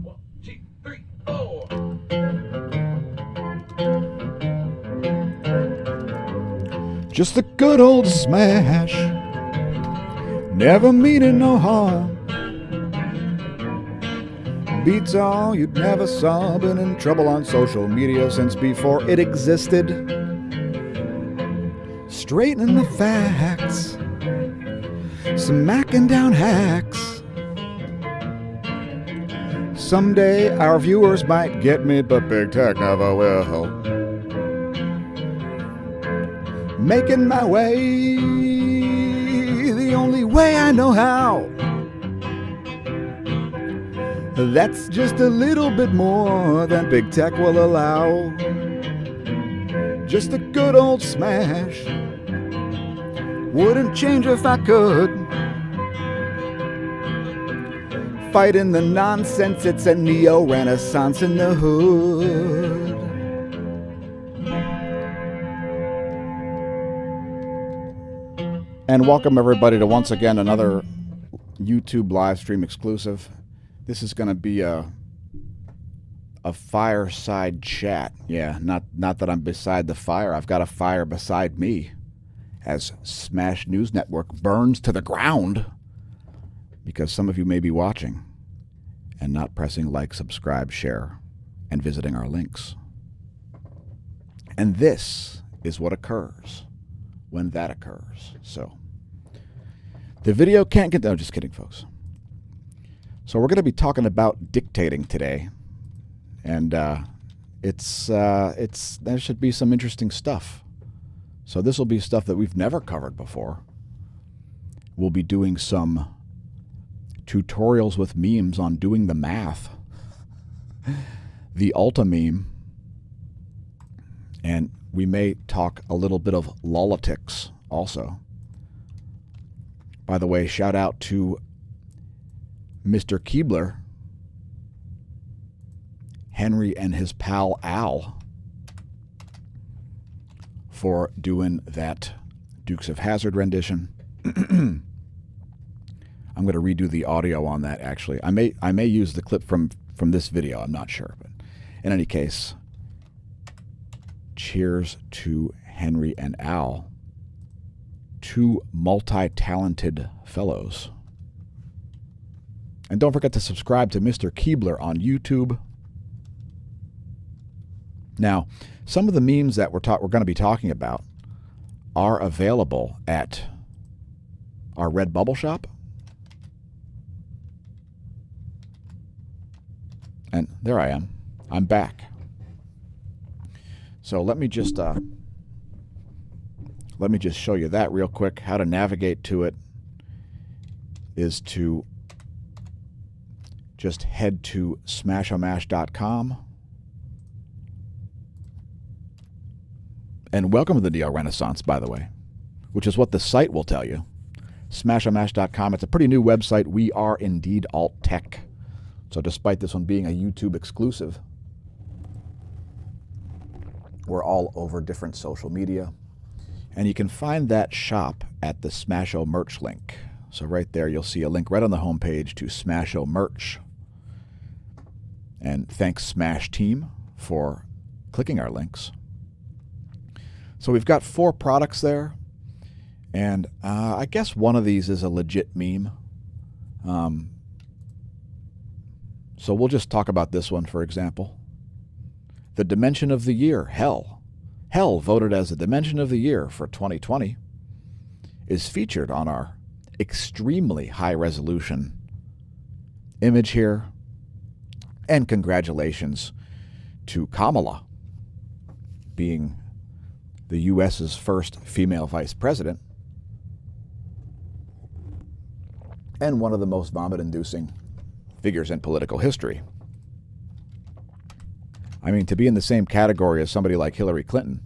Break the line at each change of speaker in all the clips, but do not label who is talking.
1, 2, 3, 4.
Just the good old smash, never meaning no harm. Beats all you'd never saw, been in trouble on social media since before it existed. Straightening the facts, smacking down hacks. Someday our viewers might get me, but big tech never will. Making my way the only way I know how. That's just a little bit more than big tech will allow. Just a good old smash, wouldn't change if I could. Fighting the nonsense, it's a neo-renaissance in the hood. And welcome everybody to once again another YouTube live stream exclusive. This is going to be a fireside chat. Yeah, not that I'm beside the fire. I've got a fire beside me as smAsh News Network burns to the ground because some of you may be watching and not pressing like, subscribe, share, and visiting our links. And this is what occurs when that occurs. So the video can't get... No, just kidding, folks. So we're going to be talking about dictating today, and there should be some interesting stuff. So this will be stuff that we've never covered before. We'll be doing some tutorials with memes on doing the math, the Ultimeme, and we may talk a little bit of LOLitics also. By the way, shout out to Mr. Keebler, Henry and his pal Al, for doing that Dukes of Hazzard rendition. I'm going to redo the audio on that, actually. I may use the clip from this video. I'm not sure. But in any case, cheers to Henry and Al, two multi-talented fellows. And don't forget to subscribe to Mr. Keebler on YouTube. Now, some of the memes that we're going to be talking about are available at our Redbubble shop. And there I am. I'm back. So let me just show you that real quick. How to navigate to it is to just head to smAshomash.com. And welcome to the neo-renaissance, by the way, which is what the site will tell you. smAshomash.com. It's a pretty new website. We are indeed alt tech. So despite this one being a YouTube exclusive, we're all over different social media. And you can find that shop at the smAsho merch link. So right there, you'll see a link right on the homepage to smAsho merch. And thanks Smash team for clicking our links. So we've got 4 products there. And I guess one of these is a legit meme. So we'll just talk about this one, for example. The Dimension of the Year, Hell. Hell, voted as the Dimension of the Year for 2020, is featured on our extremely high-resolution image here. And congratulations to Kamala being the U.S.'s first female vice president and one of the most vomit-inducing figures in political history. I mean, to be in the same category as somebody like Hillary Clinton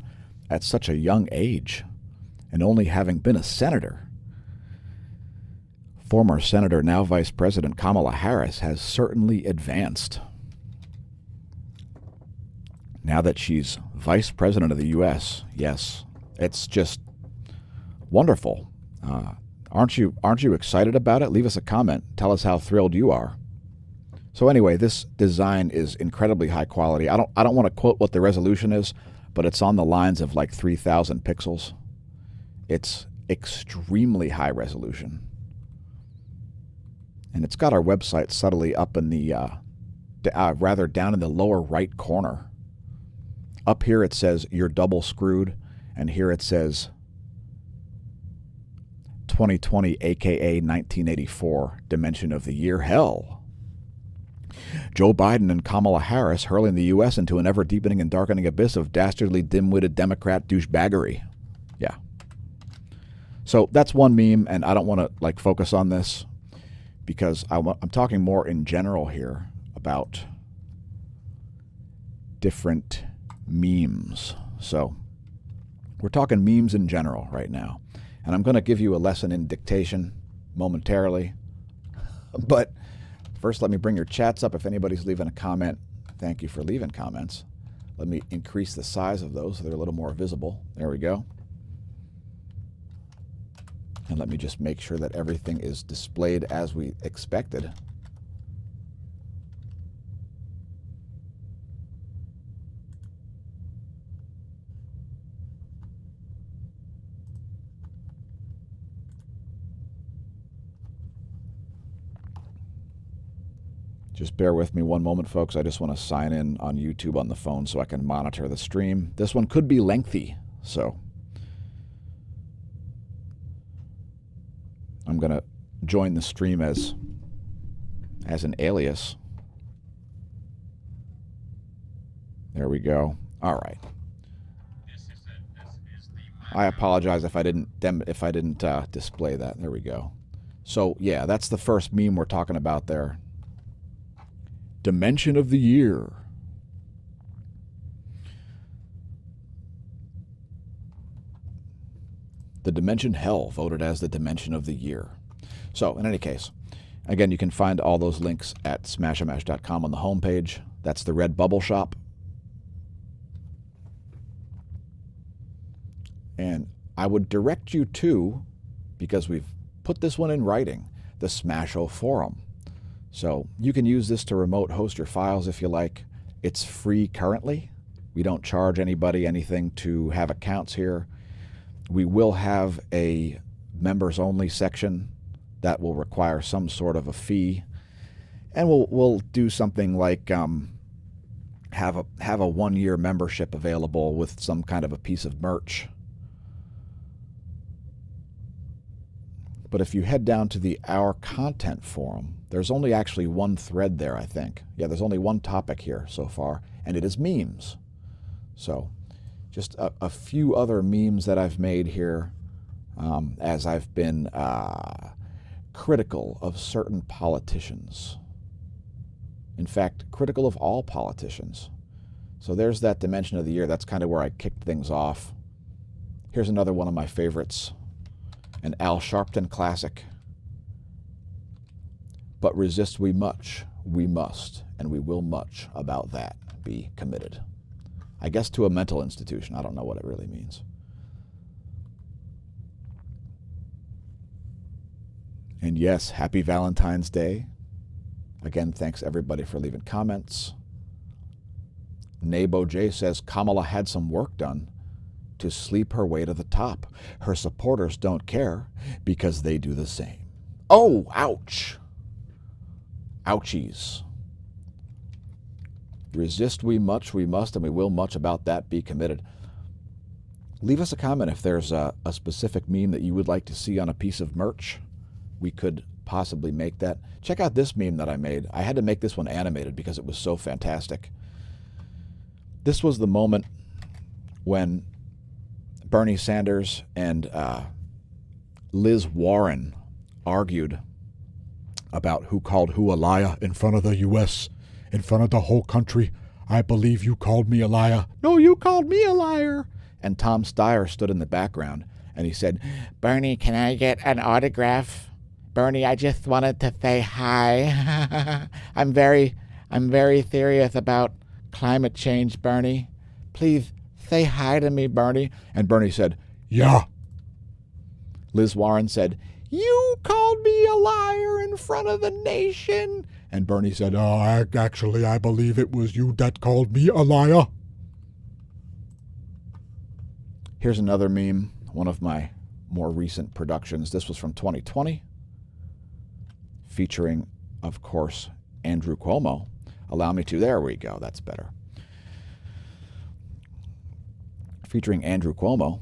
at such a young age and only having been a senator. Former Senator, now Vice President Kamala Harris has certainly advanced. Now that she's Vice President of the U.S., yes, it's just wonderful. Aren't you excited about it? Leave us a comment. Tell us how thrilled you are. So anyway, this design is incredibly high quality. I don't want to quote what the resolution is, but it's on the lines of like 3,000 pixels. It's extremely high resolution. And it's got our website subtly up in the, rather down in the lower right corner. Up here it says, "You're double screwed," and here it says 2020, aka 1984, dimension of the year, hell. Joe Biden and Kamala Harris hurling the U.S. into an ever-deepening and darkening abyss of dastardly, dim-witted Democrat douchebaggery. Yeah. So that's one meme, and I don't want to like focus on this because I'm talking more in general here about different memes. So we're talking memes in general right now. And I'm going to give you a lesson in dictation momentarily. But first, let me bring your chats up. If anybody's leaving a comment, thank you for leaving comments. Let me increase the size of those so they're a little more visible. There we go. And let me just make sure that everything is displayed as we expected. Just bear with me one moment, folks. I just want to sign in on YouTube on the phone so I can monitor the stream. This one could be lengthy, so I'm going to join the stream as an alias. There we go. All right. I apologize if I didn't display that. There we go. So yeah, that's the first meme we're talking about there. Dimension of the year. The dimension hell voted as the dimension of the year. So in any case, again, you can find all those links at smAshlight.com on the homepage. That's the red bubble shop. And I would direct you to, because we've put this one in writing, the smAsho forum. So you can use this to remote host your files if you like. It's free currently. We don't charge anybody anything to have accounts here. We will have a members only section that will require some sort of a fee. And we'll do something like have a 1-year membership available with some kind of a piece of merch. But if you head down to the Our Content forum, there's only actually one thread there, I think. Yeah, there's only one topic here so far, and it is memes. So just a few other memes that I've made here as I've been critical of certain politicians. In fact, critical of all politicians. So there's that dimension of the year. That's kind of where I kicked things off. Here's another one of my favorites. An Al Sharpton classic. But resist we much, we must, and we will much about that be committed. I guess to a mental institution. I don't know what it really means. And yes, happy Valentine's Day. Again, thanks everybody for leaving comments. Nabo J says Kamala had some work done to sleep her way to the top. Her supporters don't care because they do the same. Oh, ouch. Ouchies. Resist we much, we must, and we will much about that be committed. Leave us a comment if there's a specific meme that you would like to see on a piece of merch. We could possibly make that. Check out this meme that I made. I had to make this one animated because it was so fantastic. This was the moment when Bernie Sanders and Liz Warren argued about who called who a liar in front of the U.S., in front of the whole country. I believe you called me a liar. No, you called me a liar. And Tom Steyer stood in the background, and he said, Bernie, can I get an autograph? Bernie, I just wanted to say hi. I'm very serious about climate change, Bernie. Please say hi to me, Bernie. And Bernie said, yeah. Liz Warren said, you called me a liar in front of the nation.
And Bernie said, actually, I believe it was you that called me a liar.
Here's another meme, one of my more recent productions. This was from 2020, featuring, of course, Andrew Cuomo. Allow me to. There we go. That's better. Featuring Andrew Cuomo.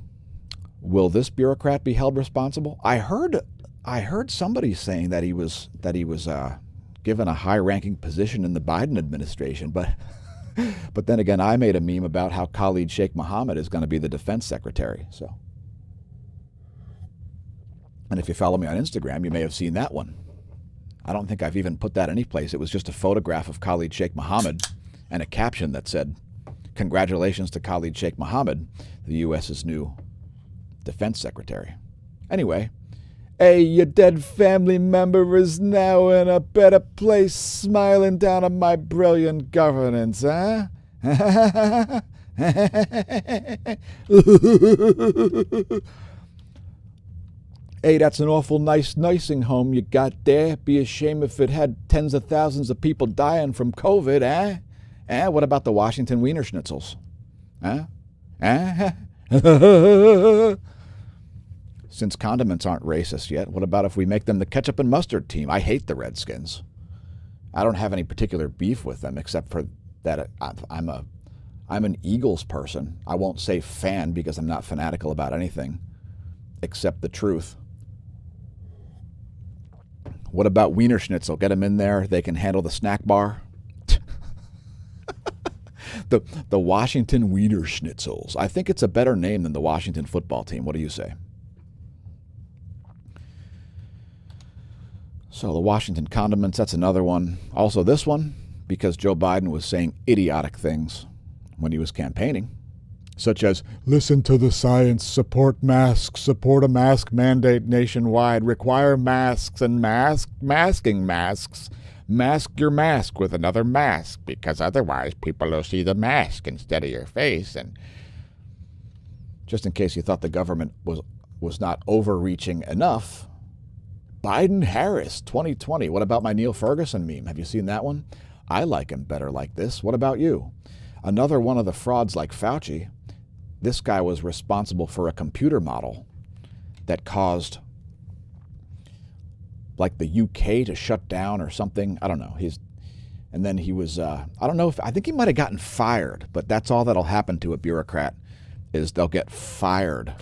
Will this bureaucrat be held responsible? I heard somebody saying that he was given a high-ranking position in the Biden administration, but then again, I made a meme about how Khalid Sheikh Mohammed is going to be the defense secretary. So, and if you follow me on Instagram, you may have seen that one. I don't think I've even put that anyplace. It was just a photograph of Khalid Sheikh Mohammed and a caption that said, "Congratulations to Khalid Sheikh Mohammed, the U.S.'s new defense secretary." Anyway, hey, your dead family member is now in a better place, smiling down on my brilliant governance, huh? Hey, that's an awful nice nursing home you got there. Be a shame if it had tens of thousands of people dying from COVID, eh? Eh? What about the Washington Wiener Schnitzels? Huh? Eh? Since condiments aren't racist yet, what about if we make them the ketchup and mustard team? I hate the Redskins. I don't have any particular beef with them, except for that I'm an Eagles person. I won't say fan because I'm not fanatical about anything except the truth. What about Wiener Schnitzel? Get them in there. They can handle the snack bar. The Washington Wiener Schnitzels. I think it's a better name than the Washington football team. What do you say? So the Washington condiments, that's another one. Also this one, because Joe Biden was saying idiotic things when he was campaigning, such as, listen to the science, support masks, support a mask mandate nationwide, require masks and masking masks. Mask your mask with another mask, because otherwise people will see the mask instead of your face. And just in case you thought the government was not overreaching enough, Biden-Harris 2020. What about my Neil Ferguson meme? Have you seen that one? I like him better like this. What about you? Another one of the frauds like Fauci. This guy was responsible for a computer model that caused like the UK to shut down or something. I don't know. And then he was, I don't know I think he might have gotten fired, but that's all that'll happen to a bureaucrat is they'll get fired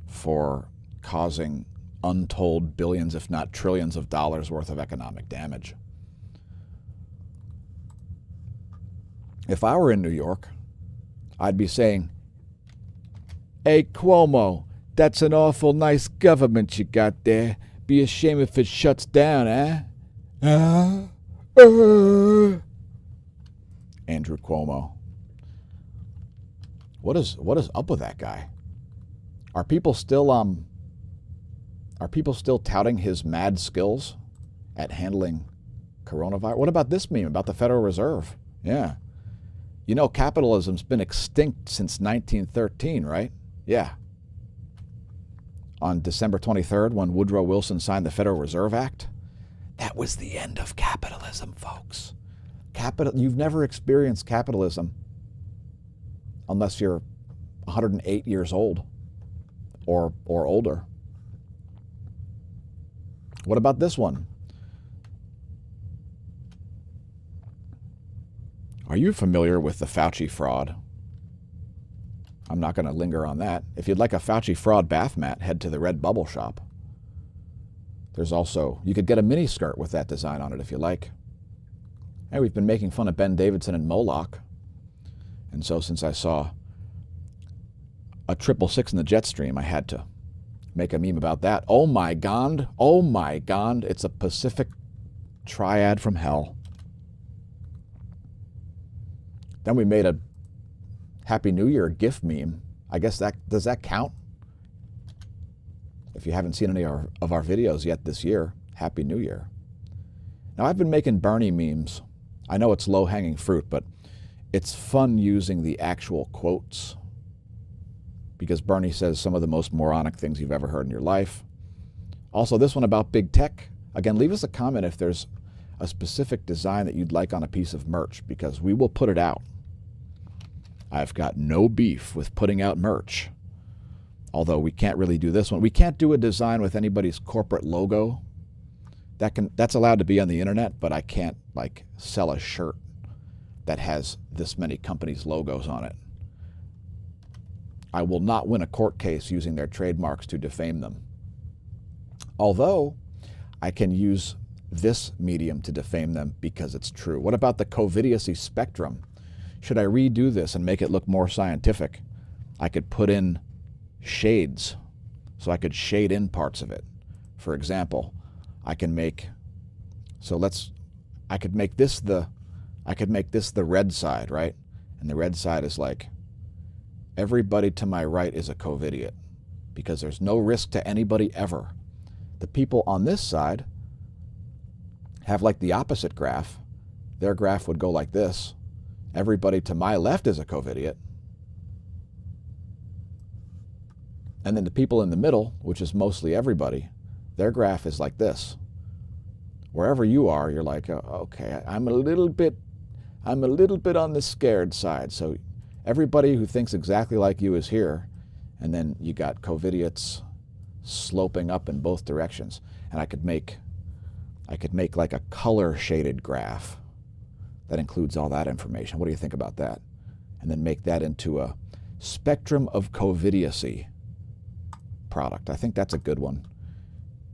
for causing untold billions, if not trillions of dollars worth of economic damage. If I were in New York, I'd be saying, hey, Cuomo, that's an awful nice government you got there. Be a shame if it shuts down, eh? Andrew Cuomo. What is up with that guy? Are people still touting his mad skills at handling coronavirus? What about this meme about the Federal Reserve? Yeah. You know, capitalism's been extinct since 1913, right? Yeah. On December 23rd, when Woodrow Wilson signed the Federal Reserve Act, that was the end of capitalism, folks. You've never experienced capitalism unless you're 108 years old or older. What about this one? Are you familiar with the Fauci fraud? I'm not going to linger on that. If you'd like a Fauci fraud bath mat, head to the Redbubble shop. There's also, you could get a mini skirt with that design on it if you like. Hey, we've been making fun of Ben Davidson and Moloch. And so since I saw a 666 in the jet stream, I had to make a meme about that. Oh my God, it's a Pacific triad from hell. Then we made a Happy New Year gift meme. I guess does that count? If you haven't seen any of our videos yet this year, Happy New Year. Now, I've been making Bernie memes. I know it's low-hanging fruit, but it's fun using the actual quotes because Bernie says some of the most moronic things you've ever heard in your life. Also, this one about big tech. Again, leave us a comment if there's a specific design that you'd like on a piece of merch, because we will put it out. I've got no beef with putting out merch. Although we can't really do this one. We can't do a design with anybody's corporate logo. That's allowed to be on the internet, but I can't like sell a shirt that has this many companies' logos on it. I will not win a court case using their trademarks to defame them. Although I can use this medium to defame them because it's true. What about the covidiocy spectrum? Should I redo this and make it look more scientific? I could put in shades, so I could shade in parts of it. For example, I could make this the red side, right? And the red side is like, everybody to my right is a covidiot because there's no risk to anybody ever. The people on this side have like the opposite graph. Their graph would go like this. Everybody to my left is a covidiot. And then the people in the middle, which is mostly everybody, their graph is like this. Wherever you are, you're like, oh, okay, I'm a little bit on the scared side. So everybody who thinks exactly like you is here, and then you got covidiots sloping up in both directions. And I could make like a color shaded graph that includes all that information. What do you think about that? And then make that into a spectrum of covidiocy product. I think that's a good one.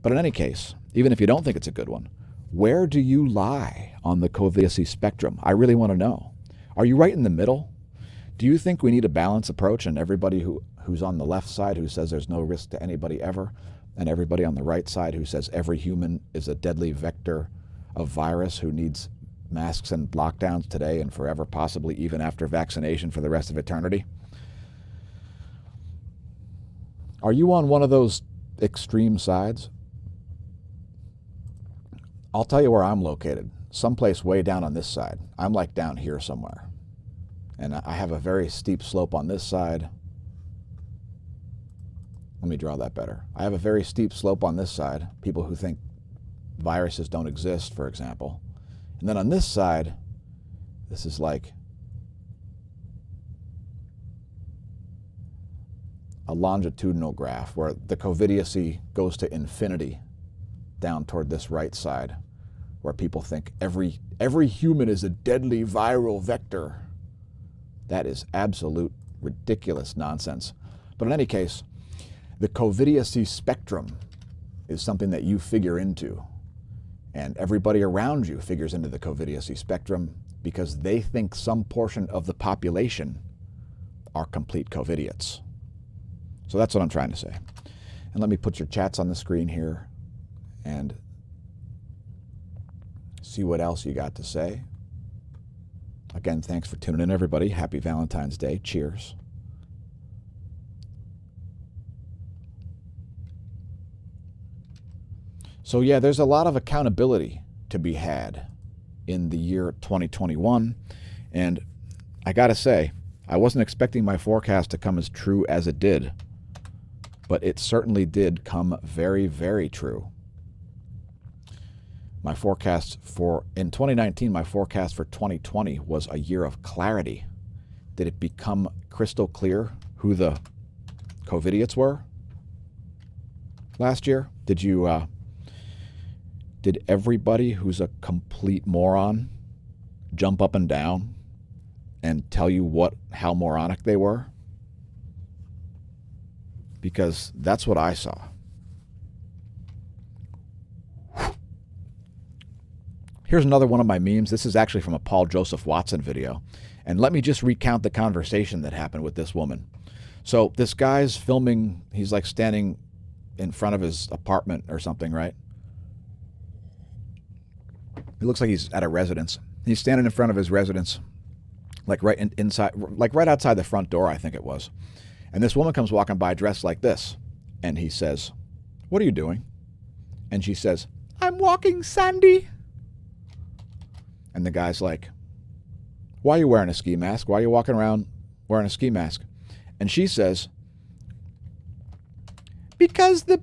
But in any case, even if you don't think it's a good one, where do you lie on the covidiocy spectrum? I really want to know. Are you right in the middle? Do you think we need a balanced approach, and everybody who's on the left side who says there's no risk to anybody ever, and everybody on the right side who says every human is a deadly vector of virus who needs masks and lockdowns today and forever, possibly even after vaccination for the rest of eternity? Are you on one of those extreme sides? I'll tell you where I'm located. Someplace way down on this side. I'm like down here somewhere. And I have a very steep slope on this side. Let me draw that better. I have a very steep slope on this side. People who think viruses don't exist, for example. And then on this side, this is like a longitudinal graph where the covidiocy goes to infinity down toward this right side, where people think every human is a deadly viral vector. That is absolute ridiculous nonsense. But in any case, the covidiocy spectrum is something that you figure into. And everybody around you figures into the covidiocy spectrum because they think some portion of the population are complete covidiots. So that's what I'm trying to say. And let me put your chats on the screen here and see what else you got to say. Again, thanks for tuning in, everybody. Happy Valentine's Day. Cheers. So yeah, there's a lot of accountability to be had in the year 2021. And I got to say, I wasn't expecting my forecast to come as true as it did. But it certainly did come very, very true. My forecast in 2019, my forecast for 2020 was a year of clarity. Did it become crystal clear who the covidiots were last year? Did everybody who's a complete moron jump up and down and tell you how moronic they were? Because that's what I saw. Here's another one of my memes. This is actually from a Paul Joseph Watson video. And let me just recount the conversation that happened with this woman. So this guy's filming, he's like standing in front of his apartment or something, right? It looks like he's at a residence. He's standing in front of his residence, like right inside, like right outside the front door, I think it was. And this woman comes walking by dressed like this. And he says, "What are you doing?" And she says, "I'm walking, Sandy." And the guy's like, "Why are you wearing a ski mask? Why are you walking around wearing a ski mask?" And she says, "Because the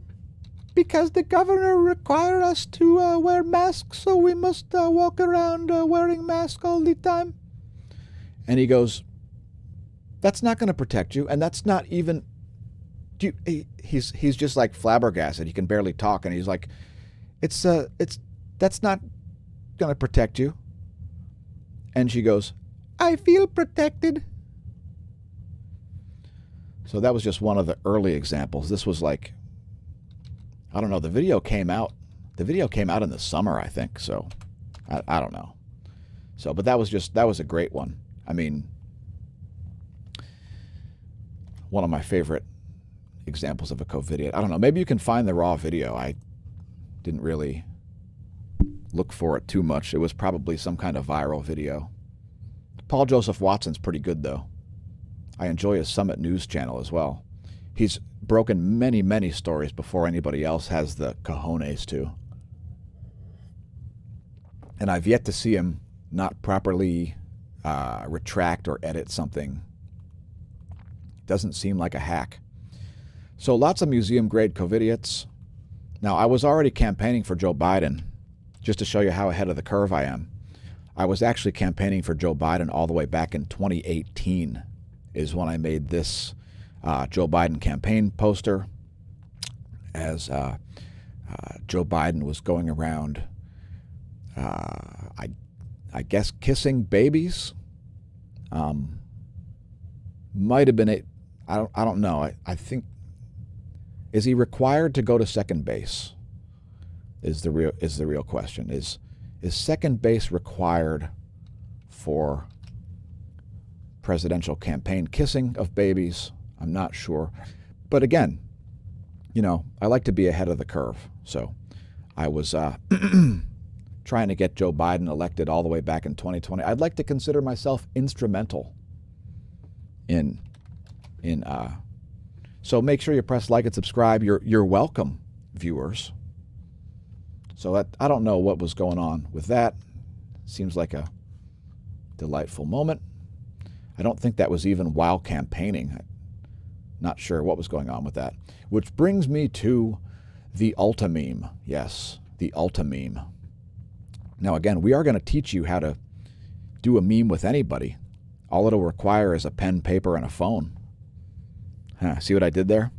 because the governor required us to wear masks, so we must walk around wearing masks all the time. And he goes, that's not going to protect you, and that's not even... He's just like flabbergasted. He can barely talk, and he's like, that's not going to protect you. And she goes, I feel protected. So that was just one of the early examples. This was like, I don't know, the video came out in the summer, I think. So I don't know. So, but that was a great one. I mean, one of my favorite examples of a co-video. I don't know, maybe you can find the raw video. I didn't really look for it too much. It was probably some kind of viral video. Paul Joseph Watson's pretty good, though. I enjoy his Summit News channel as well. He's broken many, many stories before anybody else has the cojones to. And I've yet to see him not properly retract or edit something. Doesn't seem like a hack. So lots of museum-grade covidiots. Now, I was already campaigning for Joe Biden, just to show you how ahead of the curve I am. I was actually campaigning for Joe Biden all the way back in 2018 is when I made this Joe Biden campaign poster as Joe Biden was going around, I guess, kissing babies. Might have been I don't know. I think, is he required to go to second base? Is the real question. Is second base required for presidential campaign kissing of babies? I'm not sure. But again, you know, I like to be ahead of the curve. So I was trying to get Joe Biden elected all the way back in 2020. I'd like to consider myself instrumental in so make sure you press like and subscribe. You're welcome, viewers. So I don't know what was going on with that. Seems like a delightful moment. I don't think that was even while campaigning. I'm not sure what was going on with that. Which brings me to the Ultimeme. Yes, the Ultimeme. Now again, we are going to teach you how to do a meme with anybody. All it'll require is a pen, paper, and a phone. See what I did there?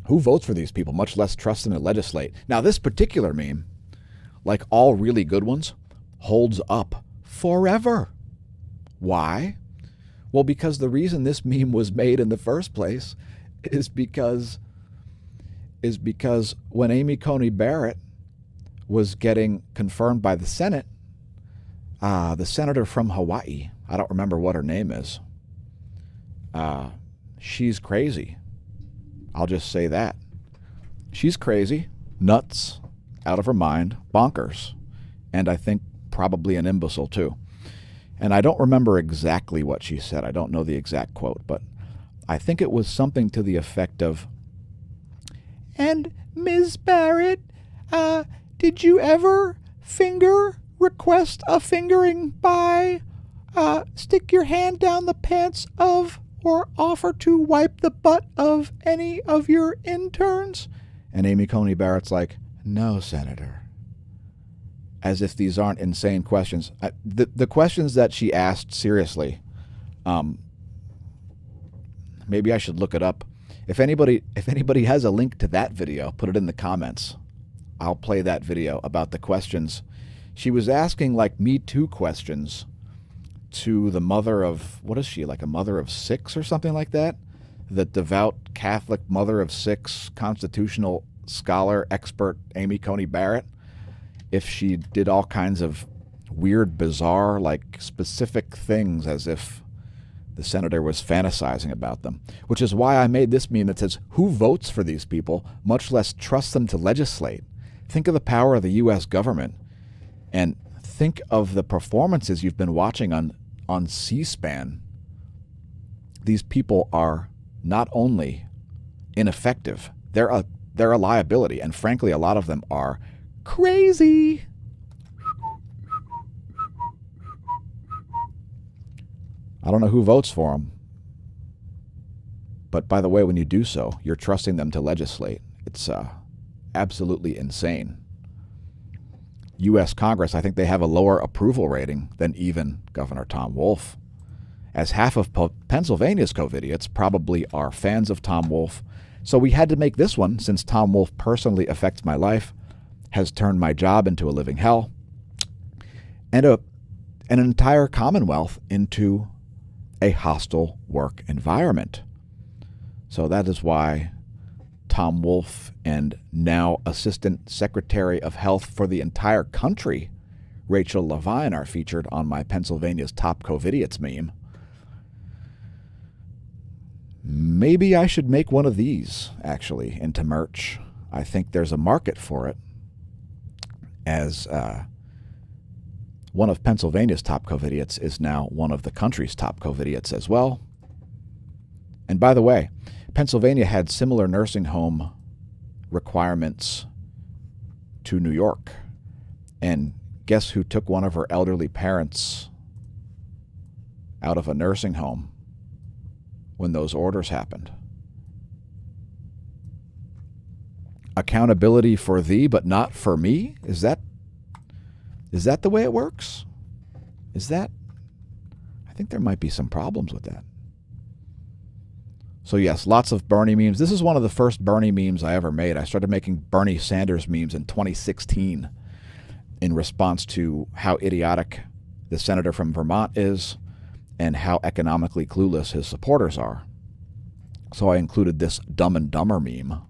Who votes for these people, much less trust them to legislate? Now, this particular meme, like all really good ones, holds up forever. Why? Well, because the reason this meme was made in the first place is because when Amy Coney Barrett was getting confirmed by the Senate, the senator from Hawaii, I don't remember what her name is, she's crazy. I'll just say that. She's crazy, nuts, out of her mind, bonkers, and I think probably an imbecile too. And I don't remember exactly what she said. I don't know the exact quote, but I think it was something to the effect of, and Ms. Barrett, did you ever request a fingering by, stick your hand down the pants of, or offer to wipe the butt of any of your interns? And Amy Coney Barrett's like, no, Senator. As if these aren't insane questions. The questions that she asked, seriously, maybe I should look it up. If anybody has a link to that video, put it in the comments. I'll play that video about the questions. She was asking like Me Too questions to the mother of, what is she, like a mother of six or something like that? The devout Catholic mother of six, constitutional scholar, expert Amy Coney Barrett. If she did all kinds of weird, bizarre, like specific things as if the senator was fantasizing about them. Which is why I made this meme that says, who votes for these people, much less trust them to legislate? Think of the power of the U.S. government. And think of the performances you've been watching on C-SPAN. These people are not only ineffective, they're a liability. And frankly, a lot of them are crazy. I don't know who votes for them. But by the way, when you do so, you're trusting them to legislate. It's absolutely insane. U.S. Congress, I think they have a lower approval rating than even Governor Tom Wolf. As half of Pennsylvania's co-idiots probably are fans of Tom Wolf, so we had to make this one since Tom Wolf personally affects my life, has turned my job into a living hell, and an entire Commonwealth into a hostile work environment. So that is why Tom Wolf and now Assistant Secretary of Health for the entire country, Rachel Levine, are featured on my Pennsylvania's Top COVIDiots meme. Maybe I should make one of these, actually, into merch. I think there's a market for it, as one of Pennsylvania's Top COVIDiots is now one of the country's top COVIDiots as well. And by the way, Pennsylvania had similar nursing home requirements to New York. And guess who took one of her elderly parents out of a nursing home when those orders happened? Accountability for thee, but not for me? Is that the way it works? I think there might be some problems with that. So yes, lots of Bernie memes. This is one of the first Bernie memes I ever made. I started making Bernie Sanders memes in 2016 in response to how idiotic the senator from Vermont is and how economically clueless his supporters are. So I included this Dumb and Dumber meme.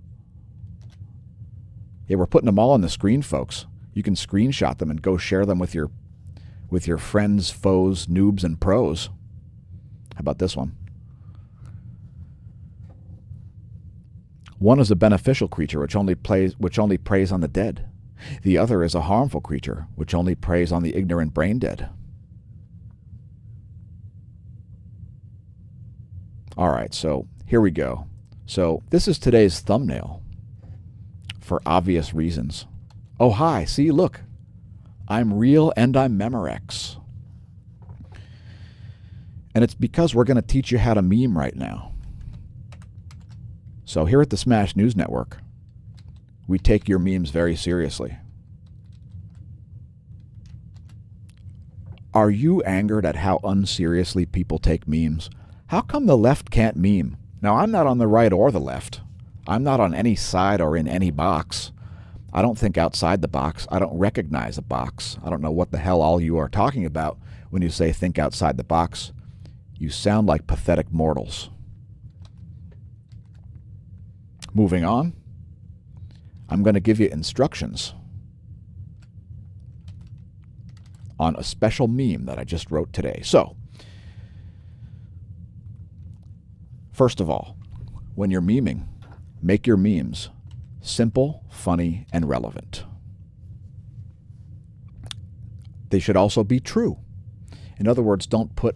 Yeah, we're putting them all on the screen, folks. You can screenshot them and go share them with your friends, foes, noobs, and pros. How about this one? One is a beneficial creature which only preys on the dead. The other is a harmful creature which only preys on the ignorant brain dead. All right, so here we go. So this is today's thumbnail for obvious reasons. Oh, hi, see, look. I'm real and I'm Memorex. And it's because we're going to teach you how to meme right now. So here at the smAsh News Network, we take your memes very seriously. Are you angered at how unseriously people take memes? How come the left can't meme? Now, I'm not on the right or the left. I'm not on any side or in any box. I don't think outside the box. I don't recognize a box. I don't know what the hell all you are talking about when you say think outside the box. You sound like pathetic mortals. Moving on, I'm going to give you instructions on a special meme that I just wrote today. So, first of all, when you're memeing, make your memes simple, funny, and relevant. They should also be true. In other words, don't put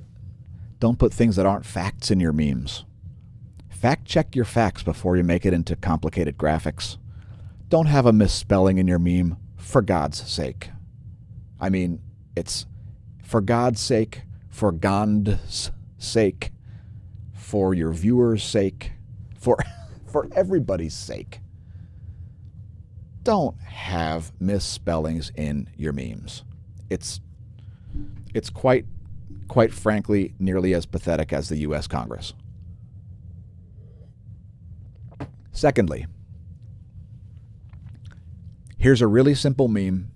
things that aren't facts in your memes. Fact check your facts before you make it into complicated graphics. Don't have a misspelling in your meme, for God's sake. I mean, it's for God's sake, for Gond's sake, for your viewers' sake, for everybody's sake. Don't have misspellings in your memes. It's quite frankly nearly as pathetic as the U.S. Congress. Secondly, here's a really simple meme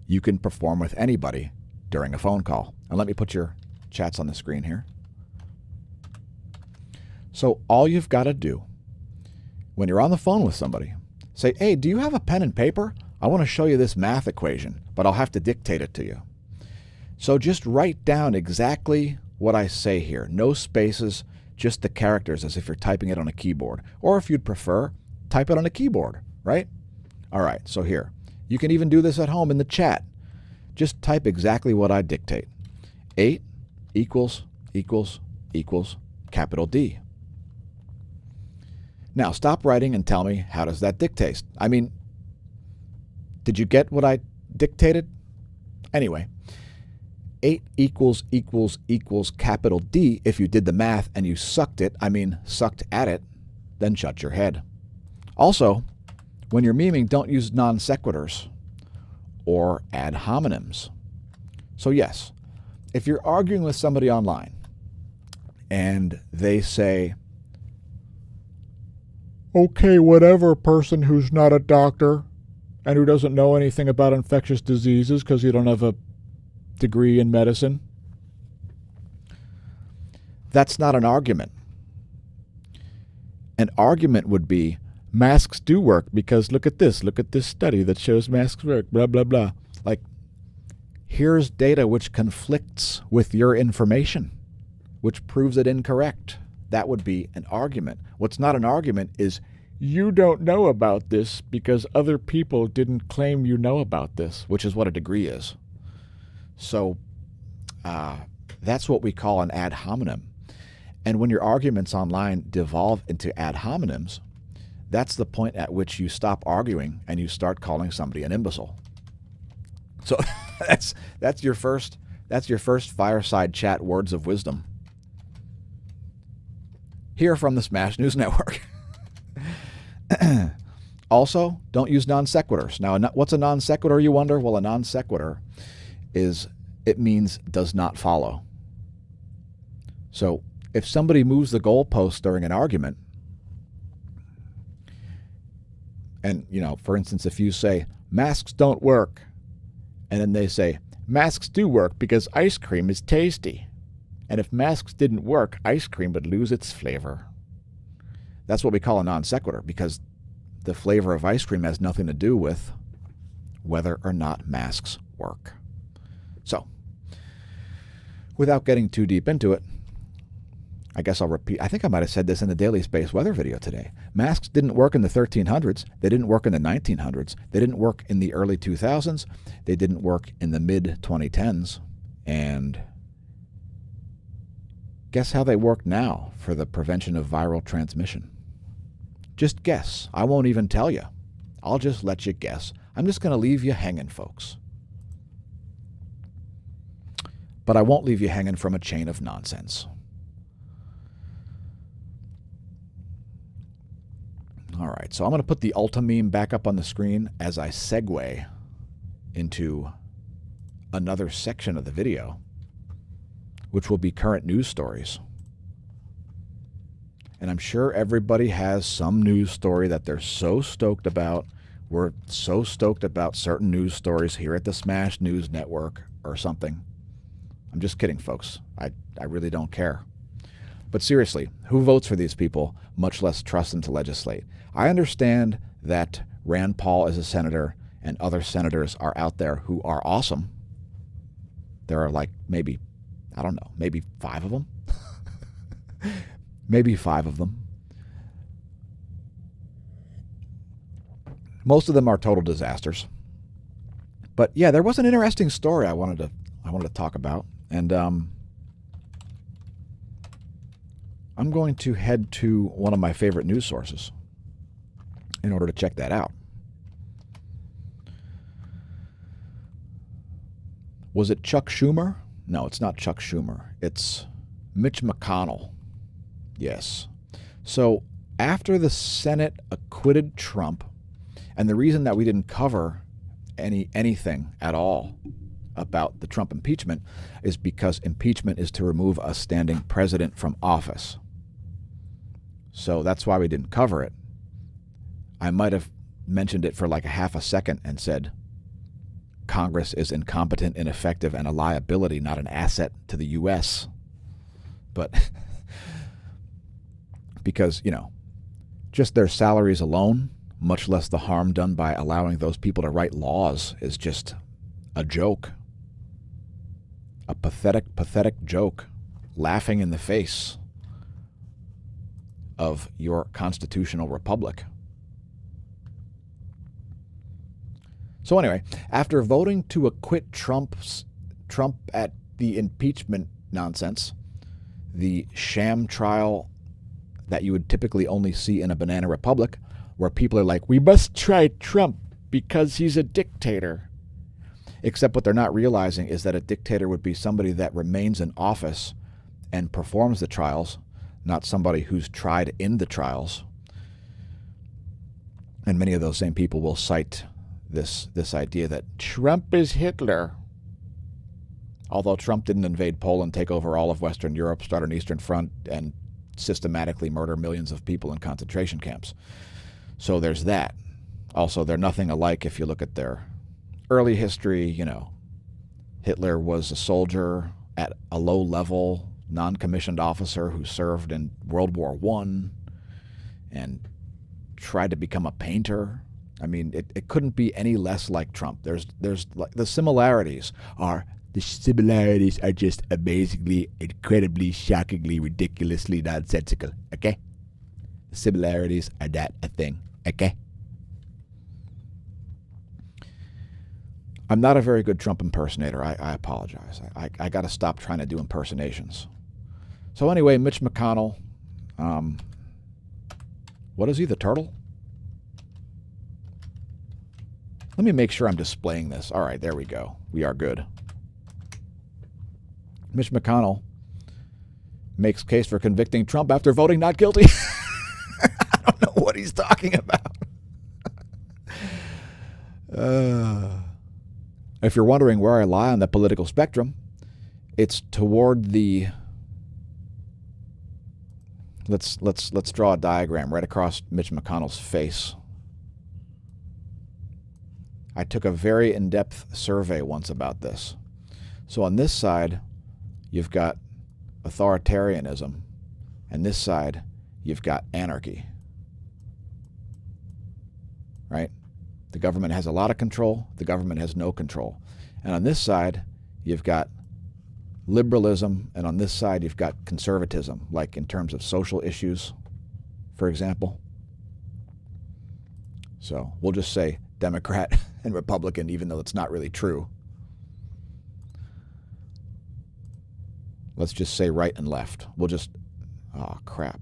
you can perform with anybody during a phone call. And let me put your chats on the screen here. So all you've got to do when you're on the phone with somebody, say, hey, do you have a pen and paper? I want to show you this math equation, but I'll have to dictate it to you. So just write down exactly what I say here. No spaces, just the characters as if you're typing it on a keyboard. Or if you'd prefer, type it on a keyboard, right? All right, so here. You can even do this at home in the chat. Just type exactly what I dictate. 8 equals capital D. Now, stop writing and tell me, how does that dictate? I mean, did you get what I dictated? Anyway, 8 equals capital D. If you did the math and you sucked at it, then shut your head. Also, when you're memeing, don't use non sequiturs or ad hominems. So yes, if you're arguing with somebody online and they say,
Okay, whatever, person who's not a doctor and who doesn't know anything about infectious diseases because you don't have a degree in medicine.
that's not an argument. An argument would be, masks do work because look at this study that shows masks work, blah, blah, blah. Like, here's data which conflicts with your information, which proves it incorrect. That would be an argument. What's not an argument is, you don't know about this because other people didn't claim you know about this, which is what a degree is. So that's what we call an ad hominem. And when your arguments online devolve into ad hominems, that's the point at which you stop arguing and you start calling somebody an imbecile. So that's your first fireside chat words of wisdom here from the Smash News Network. Also, don't use non sequiturs. Now, what's a non sequitur, you wonder? Well, a non sequitur it means does not follow. So if somebody moves the goalpost during an argument, and, for instance, if you say, masks don't work, and then they say, masks do work because ice cream is tasty. And if masks didn't work, ice cream would lose its flavor. That's what we call a non sequitur, because the flavor of ice cream has nothing to do with whether or not masks work. So, without getting too deep into it, I guess I'll repeat. I think I might have said this in the Daily Space Weather video today. Masks didn't work in the 1300s. They didn't work in the 1900s. They didn't work in the early 2000s. They didn't work in the mid-2010s. And guess how they work now for the prevention of viral transmission? Just guess. I won't even tell you. I'll just let you guess. I'm just going to leave you hanging, folks. But I won't leave you hanging from a chain of nonsense. All right, so I'm going to put the Ultimeme back up on the screen as I segue into another section of the video, which will be current news stories. And I'm sure everybody has some news story that they're so stoked about. We're so stoked about certain news stories here at the Smash News Network or something. I'm just kidding, folks. I really don't care. But seriously, who votes for these people, much less trust them to legislate? I understand that Rand Paul is a senator and other senators are out there who are awesome. There are like maybe 5 of them. Maybe 5 of them. Most of them are total disasters. But yeah, there was an interesting story I wanted to talk about, and I'm going to head to one of my favorite news sources in order to check that out. Was it Chuck Schumer? No, it's not Chuck Schumer. It's Mitch McConnell. Yes. So after the Senate acquitted Trump, and the reason that we didn't cover anything at all about the Trump impeachment is because impeachment is to remove a standing president from office. So that's why we didn't cover it. I might have mentioned it for like a half a second and said, Congress is incompetent, ineffective, and a liability, not an asset to the U.S. But because, just their salaries alone, much less the harm done by allowing those people to write laws, is just a joke. A pathetic, pathetic joke, laughing in the face of your constitutional republic. So anyway, after voting to acquit Trump at the impeachment nonsense, the sham trial that you would typically only see in a banana republic, where people are like, we must try Trump because he's a dictator. Except what they're not realizing is that a dictator would be somebody that remains in office and performs the trials, not somebody who's tried in the trials. And many of those same people will cite this idea that Trump is Hitler. Although Trump didn't invade Poland, take over all of Western Europe, start an Eastern Front, and systematically murder millions of people in concentration camps. So there's that. Also, they're nothing alike if you look at their early history. You know, Hitler was a soldier at a low-level, non-commissioned officer who served in World War I and tried to become a painter. I mean, it couldn't be any less like Trump. There's like the similarities are just amazingly, incredibly, shockingly, ridiculously nonsensical. Okay, the similarities are that a thing. Okay. I'm not a very good Trump impersonator. I apologize. I got to stop trying to do impersonations. So anyway, Mitch McConnell. What is he, the turtle? Let me make sure I'm displaying this. All right, there we go. We are good. Mitch McConnell makes case for convicting Trump after voting not guilty. I don't know what he's talking about. If you're wondering where I lie on the political spectrum, it's toward the... Let's draw a diagram right across Mitch McConnell's face. I took a very in-depth survey once about this. So on this side, you've got authoritarianism, and this side, you've got anarchy. Right? The government has a lot of control. The government has no control. And on this side, you've got liberalism, and on this side, you've got conservatism, like in terms of social issues, for example. So we'll just say Democrat and Republican, even though it's not really true. Let's just say right and left. We'll just, oh crap.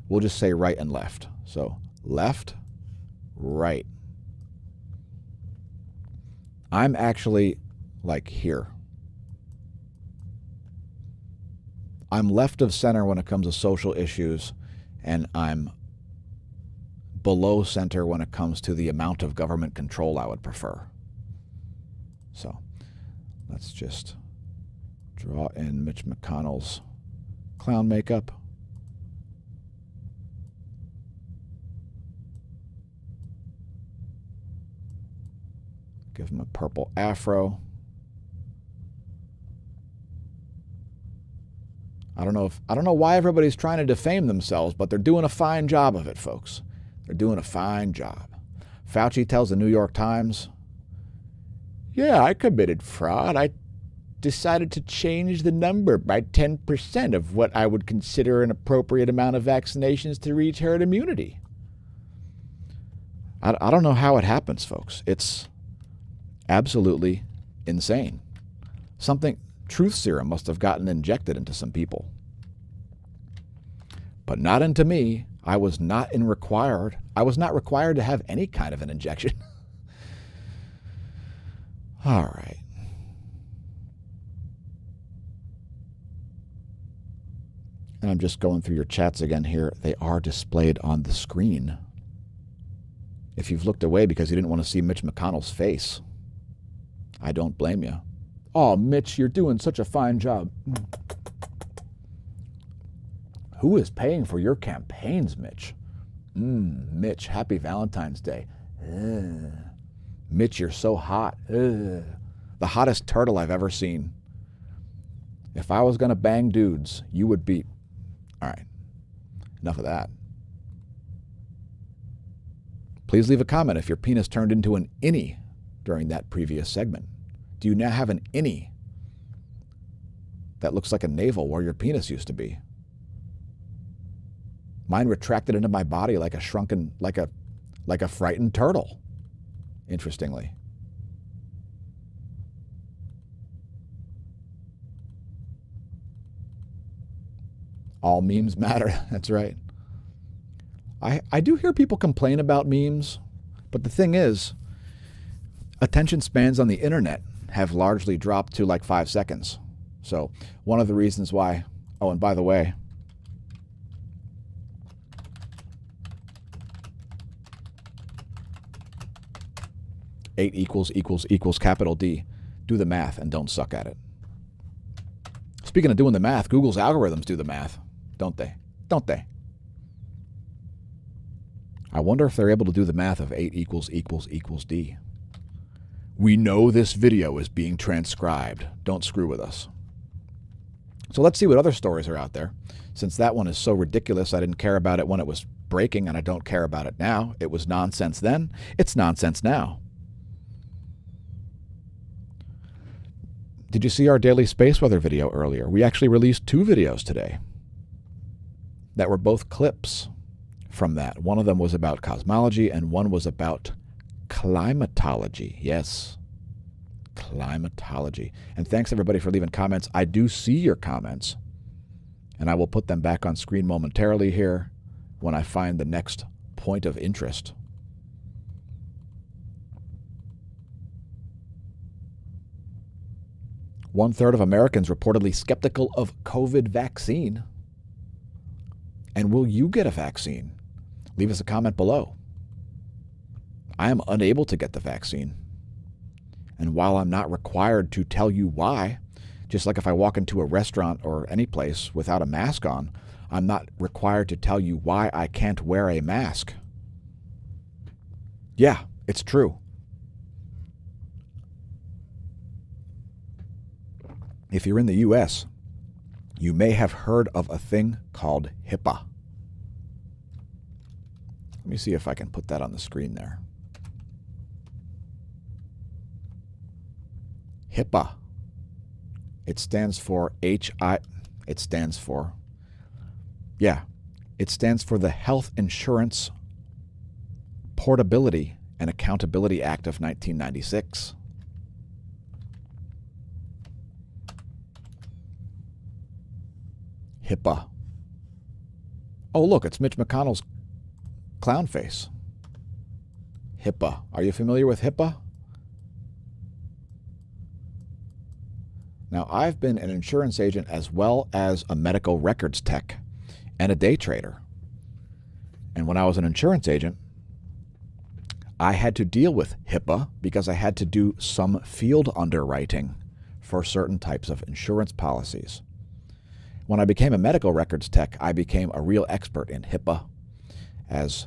We'll just say right and left. So left, right. I'm actually like here. I'm left of center when it comes to social issues, and I'm below center when it comes to the amount of government control I would prefer. So let's just draw in Mitch McConnell's clown makeup. Give him a purple afro. I don't know why everybody's trying to defame themselves, but they're doing a fine job of it, folks. They're doing a fine job. Fauci tells the New York Times, yeah, I committed fraud. I decided to change the number by 10% of what I would consider an appropriate amount of vaccinations to reach herd immunity. I don't know how it happens, folks. It's absolutely insane. Truth serum must have gotten injected into some people. But not into me. I was not required to have any kind of an injection. All right. And I'm just going through your chats again here. They are displayed on the screen. If you've looked away because you didn't want to see Mitch McConnell's face, I don't blame you. Oh, Mitch, you're doing such a fine job. Who is paying for your campaigns, Mitch? Mitch, happy Valentine's Day. Mitch, you're so hot. The hottest turtle I've ever seen. If I was going to bang dudes, you would be... All right, enough of that. Please leave a comment if your penis turned into an innie during that previous segment. Do you now have an innie that looks like a navel where your penis used to be? Mine retracted into my body like a shrunken, like a frightened turtle, interestingly. All memes matter, that's right. I do hear people complain about memes, but the thing is, attention spans on the internet have largely dropped to like 5 seconds. So one of the reasons why, oh, and by the way, 8 equals capital D. Do the math and don't suck at it. Speaking of doing the math, Google's algorithms do the math, don't they? Don't they? I wonder if they're able to do the math of 8 equals D. We know this video is being transcribed. Don't screw with us. So let's see what other stories are out there. Since that one is so ridiculous, I didn't care about it when it was breaking, and I don't care about it now. It was nonsense then. It's nonsense now. Did you see our daily space weather video earlier? We actually released 2 videos today that were both clips from that. One of them was about cosmology, and one was about climatology. Yes, climatology. And thanks everybody for leaving comments. I do see your comments, and I will put them back on screen momentarily here when I find the next point of interest. One-third of Americans reportedly skeptical of COVID vaccine. And will you get a vaccine? Leave us a comment below. I am unable to get the vaccine. And while I'm not required to tell you why, just like if I walk into a restaurant or any place without a mask on, I'm not required to tell you why I can't wear a mask. Yeah, it's true. If you're in the U.S., you may have heard of a thing called HIPAA. Let me see if I can put that on the screen there. HIPAA. It stands for it stands for the Health Insurance Portability and Accountability Act of 1996. HIPAA. Oh, look, it's Mitch McConnell's clown face. HIPAA. Are you familiar with HIPAA? Now, I've been an insurance agent as well as a medical records tech and a day trader. And when I was an insurance agent, I had to deal with HIPAA because I had to do some field underwriting for certain types of insurance policies. When I became a medical records tech, I became a real expert in HIPAA, as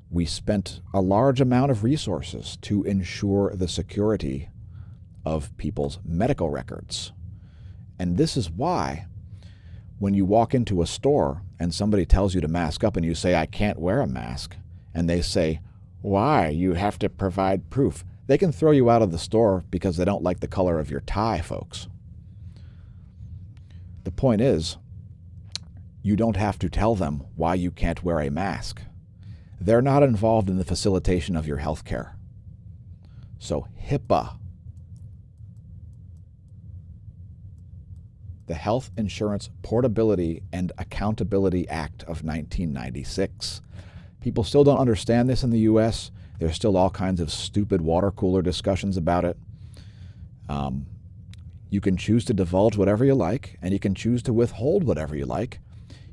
we spent a large amount of resources to ensure the security of people's medical records. And this is why when you walk into a store and somebody tells you to mask up and you say, I can't wear a mask, and they say, why? You have to provide proof. They can throw you out of the store because they don't like the color of your tie, folks. The point is, you don't have to tell them why you can't wear a mask. They're not involved in the facilitation of your health care. So HIPAA, the Health Insurance Portability and Accountability Act of 1996. People still don't understand this in the U.S. There's still all kinds of stupid water cooler discussions about it. You can choose to divulge whatever you like, and you can choose to withhold whatever you like.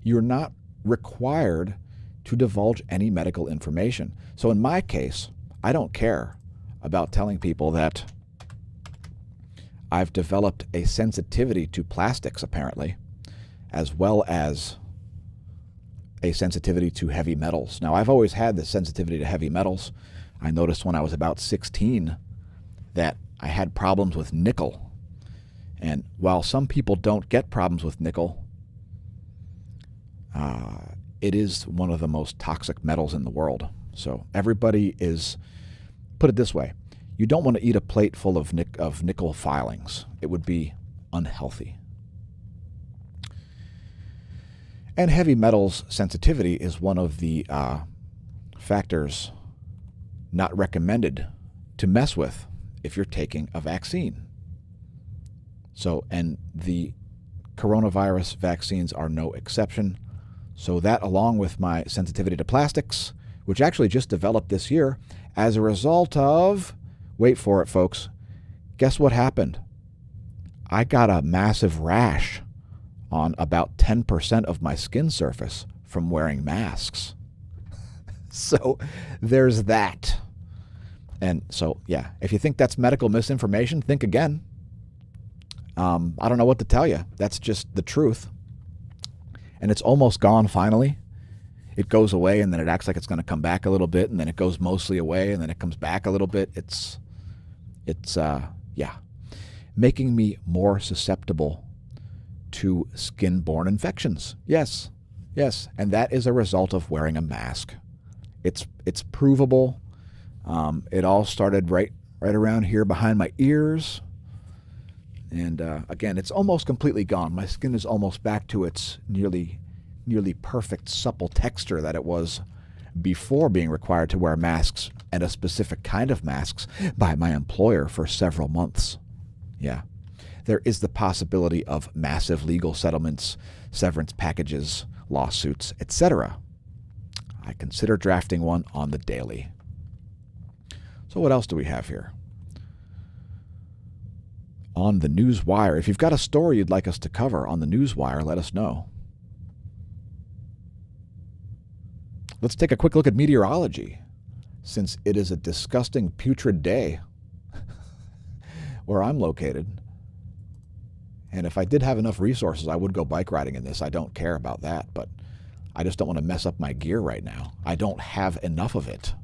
You're not required to divulge any medical information. So in my case, I don't care about telling people that I've developed a sensitivity to plastics, apparently, as well as a sensitivity to heavy metals. Now, I've always had this sensitivity to heavy metals. I noticed when I was about 16 that I had problems with nickel. And while some people don't get problems with nickel, it is one of the most toxic metals in the world. So everybody is, put it this way, you don't want to eat a plate full of nickel filings. It would be unhealthy. And heavy metals sensitivity is one of the factors not recommended to mess with if you're taking a vaccine. So, and the coronavirus vaccines are no exception. So that, along with my sensitivity to plastics, which actually just developed this year as a result of, wait for it, folks, guess what happened? I got a massive rash on about 10% of my skin surface from wearing masks. So there's that. And so, yeah, if you think that's medical misinformation, think again. I don't know what to tell you. That's just the truth. And it's almost gone finally. It goes away and then it acts like it's going to come back a little bit, and then it goes mostly away and then it comes back a little bit. It's making me more susceptible to skin-borne infections. Yes. And that is a result of wearing a mask. It's provable. It all started right around here behind my ears. And again, it's almost completely gone. My skin is almost back to its nearly perfect supple texture that it was before being required to wear masks, and a specific kind of masks, by my employer for several months. Yeah. There is the possibility of massive legal settlements, severance packages, lawsuits, etc. I consider drafting one on the daily. So what else do we have here? On the Newswire. If you've got a story you'd like us to cover on the Newswire, let us know. Let's take a quick look at meteorology, since it is a disgusting, putrid day where I'm located. And if I did have enough resources, I would go bike riding in this. I don't care about that, but I just don't want to mess up my gear right now. I don't have enough of it.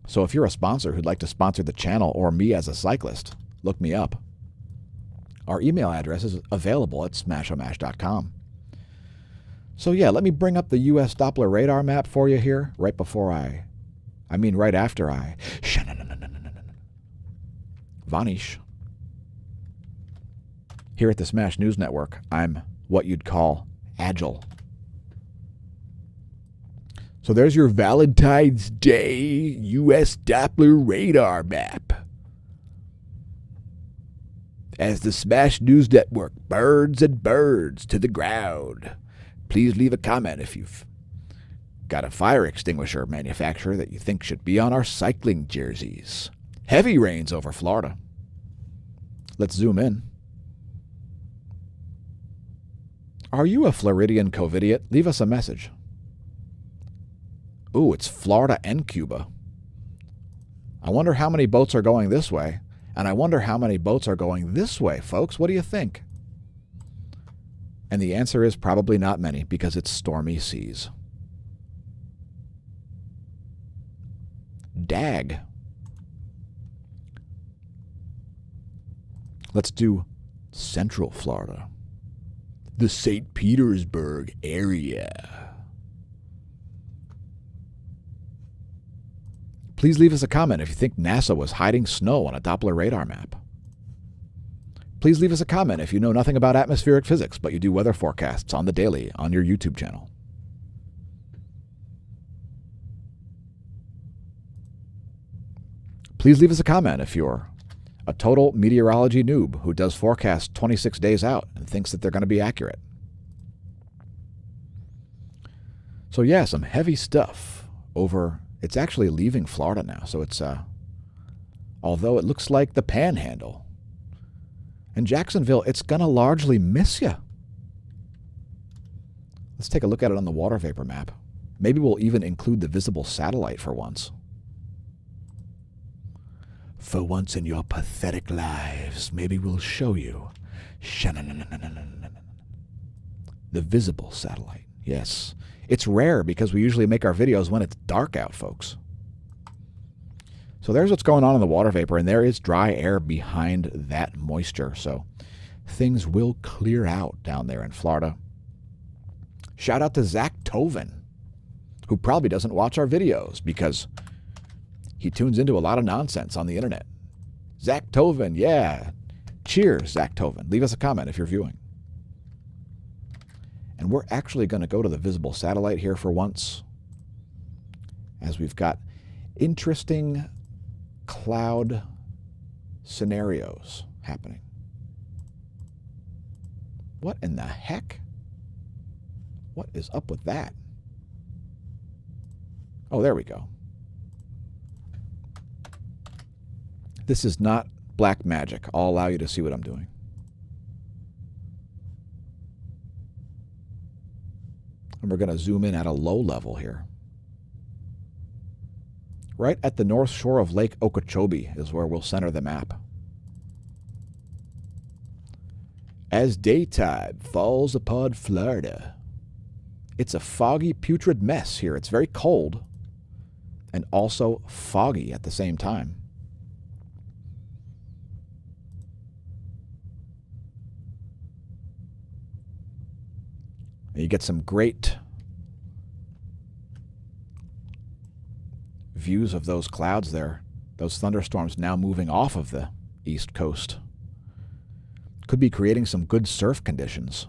So if you're a sponsor who'd like to sponsor the channel or me as a cyclist, look me up. Our email address is available at smashomash.com. So yeah, let me bring up the U.S. Doppler radar map for you here right after I vanish. Here at the Smash News Network, I'm what you'd call agile. So there's your Valentine's Day U.S. Doppler radar map. As the Smash News Network burns and burns to the ground, please leave a comment if you've got a fire extinguisher manufacturer that you think should be on our cycling jerseys. Heavy rains over Florida. Let's zoom in. Are you a Floridian Covidiot? Leave us a message. Ooh, it's Florida and Cuba. I wonder how many boats are going this way, and I wonder how many boats are going this way, folks. What do you think? And the answer is probably not many, because it's stormy seas. Dag. Let's do Central Florida. The St. Petersburg area. Please leave us a comment if you think NASA was hiding snow on a Doppler radar map. Please leave us a comment if you know nothing about atmospheric physics, but you do weather forecasts on the daily on your YouTube channel. Please leave us a comment if you're a total meteorology noob who does forecasts 26 days out and thinks that they're going to be accurate. So yeah, some heavy stuff over. It's actually leaving Florida now, so it's although it looks like the Panhandle. And Jacksonville, it's going to largely miss you. Let's take a look at it on the water vapor map. Maybe we'll even include the visible satellite for once. For once in your pathetic lives, maybe we'll show you the visible satellite. Yes. It's rare because we usually make our videos when it's dark out, folks. So there's what's going on in the water vapor, and there is dry air behind that moisture. So things will clear out down there in Florida. Shout out to Zach Tovin, who probably doesn't watch our videos because he tunes into a lot of nonsense on the internet. Zach Tovin, yeah. Cheers, Zach Tovin. Leave us a comment if you're viewing. And we're actually going to go to the visible satellite here for once, as we've got interesting cloud scenarios happening. What in the heck? What is up with that? Oh, there we go. This is not black magic. I'll allow you to see what I'm doing. And we're going to zoom in at a low level here. right at the north shore of Lake Okeechobee is where we'll center the map. As daytime falls upon Florida, it's a foggy, putrid mess here. It's very cold and also foggy at the same time. You get some great views of those clouds there. Those thunderstorms now moving off of the east coast. Could be creating some good surf conditions,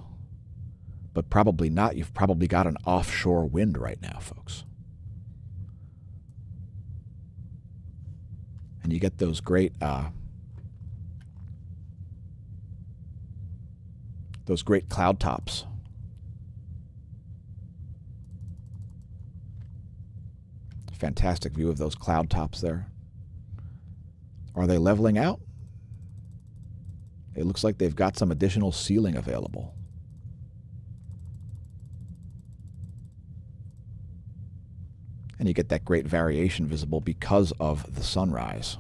but probably not. You've probably got an offshore wind right now, folks. And you get those great cloud tops. Fantastic view of those cloud tops there. Are they leveling out? It looks like they've got some additional ceiling available. And you get that great variation visible because of the sunrise.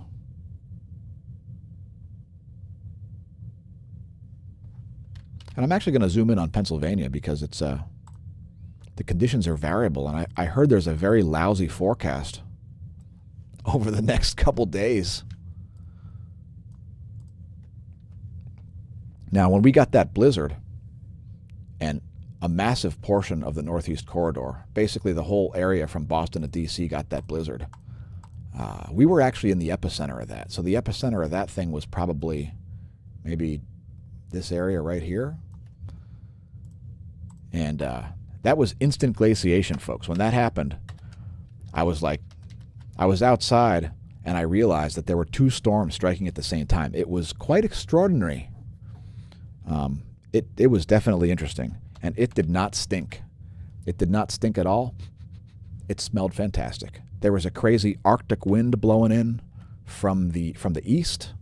And I'm actually going to zoom in on Pennsylvania because it's the conditions are variable, and I heard there's a very lousy forecast over the next couple days. Now, when we got that blizzard, and a massive portion of the Northeast Corridor, basically the whole area from Boston to D.C. got that blizzard, we were actually in the epicenter of that. So the epicenter of that thing was probably maybe this area right here. And that was instant glaciation, folks. When that happened, I was outside, and I realized that there were two storms striking at the same time. It was quite extraordinary. It was definitely interesting, and it did not stink. It did not stink at all. It smelled fantastic. There was a crazy Arctic wind blowing in from the east,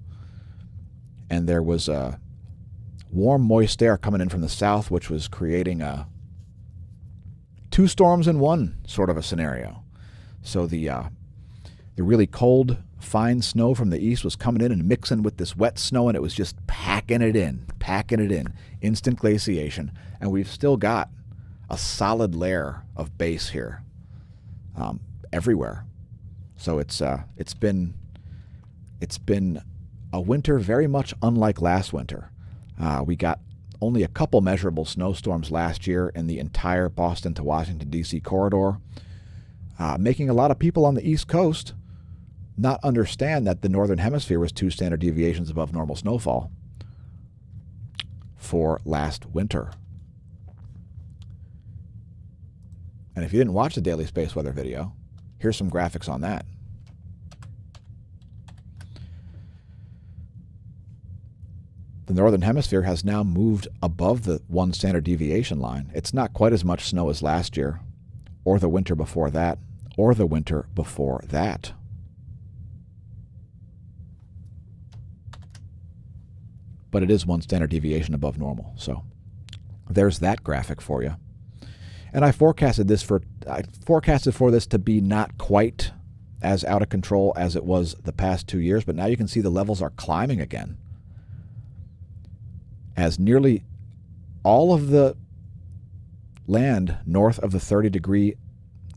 and there was a warm, moist air coming in from the south, which was creating two storms in one sort of a scenario. So the really cold, fine snow from the east was coming in and mixing with this wet snow, and it was just packing it in. Instant glaciation. And we've still got a solid layer of base here everywhere. So it's been a winter very much unlike last winter. We got only a couple measurable snowstorms last year in the entire Boston to Washington, D.C. corridor, making a lot of people on the East Coast not understand that the Northern Hemisphere was 2 standard deviations above normal snowfall for last winter. And if you didn't watch the daily space weather video, here's some graphics on that. The Northern Hemisphere has now moved above the 1 standard deviation line. It's not quite as much snow as last year, or the winter before that, or the winter before that. But it is 1 standard deviation above normal. So there's that graphic for you. And I forecasted for this to be not quite as out of control as it was the past 2 years, but now you can see the levels are climbing again, as nearly all of the land north of the 30-degree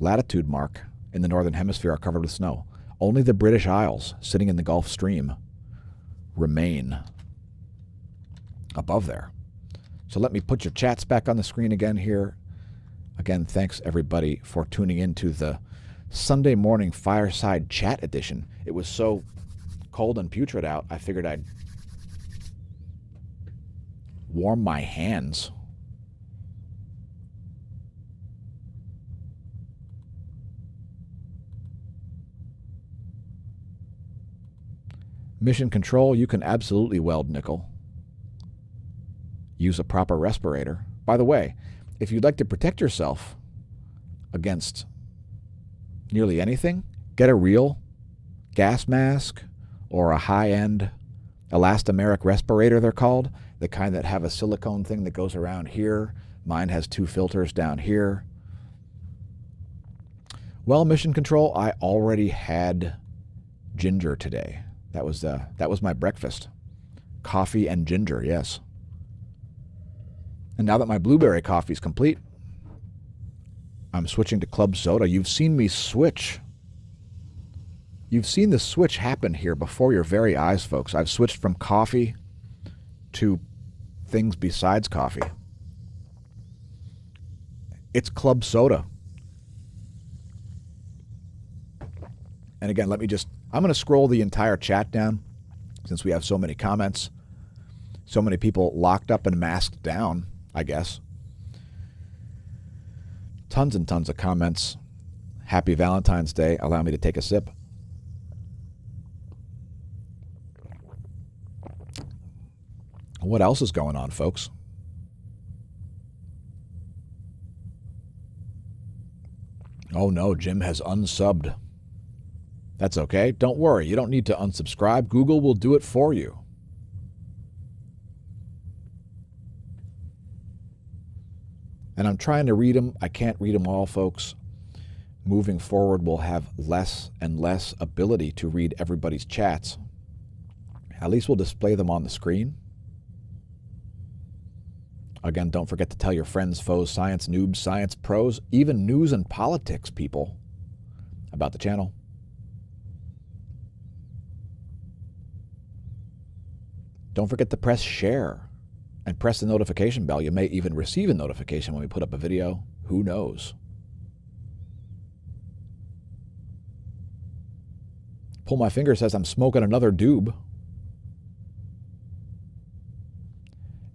latitude mark in the Northern Hemisphere are covered with snow. Only the British Isles, sitting in the Gulf Stream, remain above there. So let me put your chats back on the screen again here. Again, thanks everybody for tuning in to the Sunday morning fireside chat edition. It was so cold and putrid out, I figured I'd warm my hands. Mission Control, you can absolutely weld nickel. Use a proper respirator. By the way, if you'd like to protect yourself against nearly anything, get a real gas mask or a high-end elastomeric respirator, they're called, the kind that have a silicone thing that goes around here. Mine has 2 filters down here. Well, Mission Control, I already had ginger today. That was my breakfast. Coffee and ginger, yes. And now that my blueberry coffee is complete, I'm switching to club soda. You've seen me switch. You've seen the switch happen here before your very eyes, folks. I've switched from coffee to things besides coffee. It's club soda. And again, I'm going to scroll the entire chat down since we have so many comments, so many people locked up and masked down, I guess. Tons and tons of comments. Happy Valentine's Day. Allow me to take a sip. What else is going on, folks? Oh no, Jim has unsubbed. That's okay. Don't worry. You don't need to unsubscribe. Google will do it for you. And I'm trying to read them. I can't read them all, folks. Moving forward, we'll have less and less ability to read everybody's chats. At least we'll display them on the screen. Again, don't forget to tell your friends, foes, science noobs, science pros, even news and politics people about the channel. Don't forget to press share and press the notification bell. You may even receive a notification when we put up a video. Who knows? Pull my finger says I'm smoking another doob.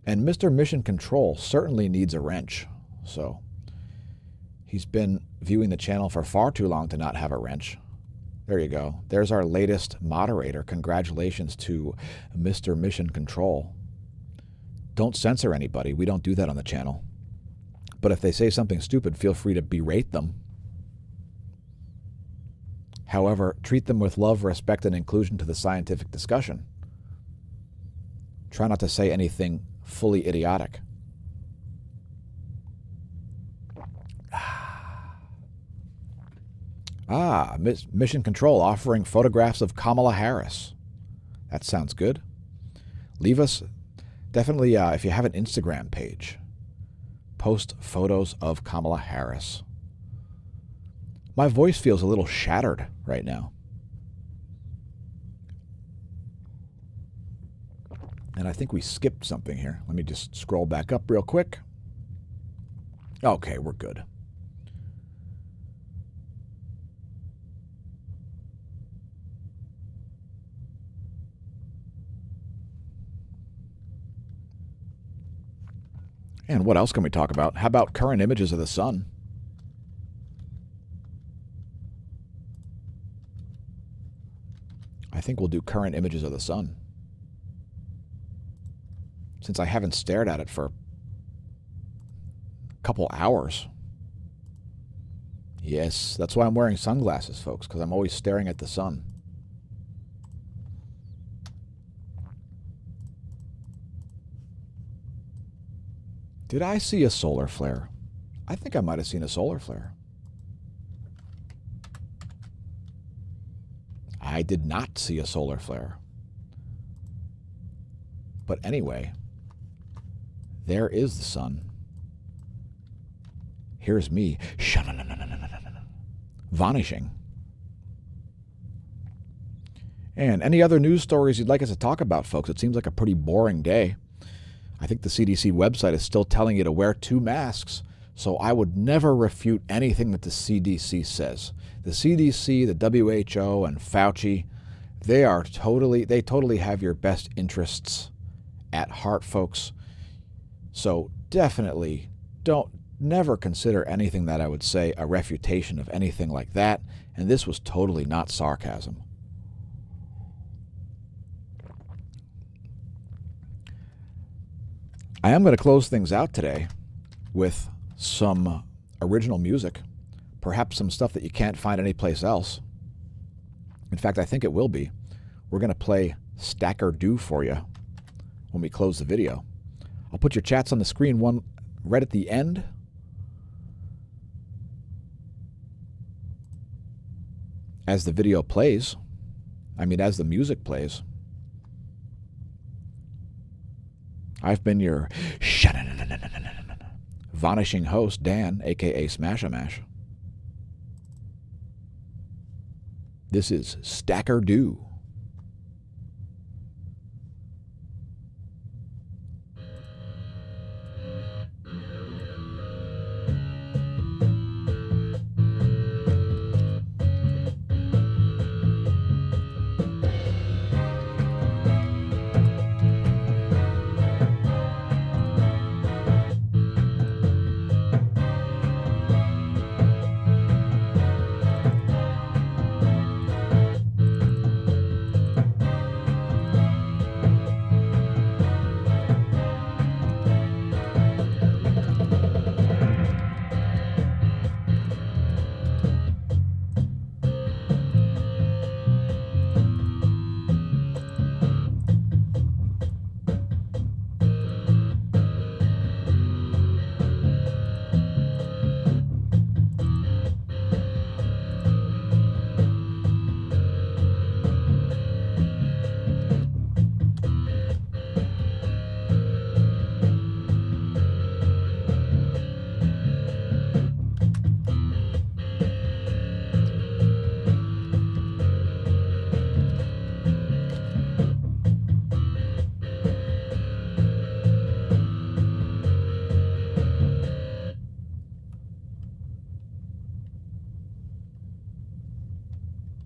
And Mr. Mission Control certainly needs a wrench. So he's been viewing the channel for far too long to not have a wrench. There you go. There's our latest moderator. Congratulations to Mr. Mission Control. Don't censor anybody. We don't do that on the channel. But if they say something stupid, feel free to berate them. However, treat them with love, respect, and inclusion to the scientific discussion. Try not to say anything fully idiotic. Mission Control offering photographs of Kamala Harris. That sounds good. Leave us, definitely, if you have an Instagram page, post photos of Kamala Harris. My voice feels a little shattered right now. And I think we skipped something here. Let me just scroll back up real quick. Okay, we're good. And what else can we talk about? How about current images of the sun? I think we'll do current images of the sun, since I haven't stared at it for a couple hours. Yes, that's why I'm wearing sunglasses, folks, because I'm always staring at the sun. Did I see a solar flare? I think I might have seen a solar flare. I did not see a solar flare. But anyway, there is the sun. Here's me vanishing. And any other news stories you'd like us to talk about, folks? It seems like a pretty boring day. I think the CDC website is still telling you to wear 2 masks, so I would never refute anything that the CDC says. The CDC, the WHO, and Fauci, they totally have your best interests at heart, folks. So definitely never consider anything that I would say a refutation of anything like that. And this was totally not sarcasm. I am going to close things out today with some original music, perhaps some stuff that you can't find anyplace else. In fact, I think it will be. We're going to play Stacker Do for you when we close the video. I'll put your chats on the screen, one right at the end. as the video plays. I mean, as the music plays. I've been your vanishing host, Dan, a.k.a. smAsho. This is Stacker Do.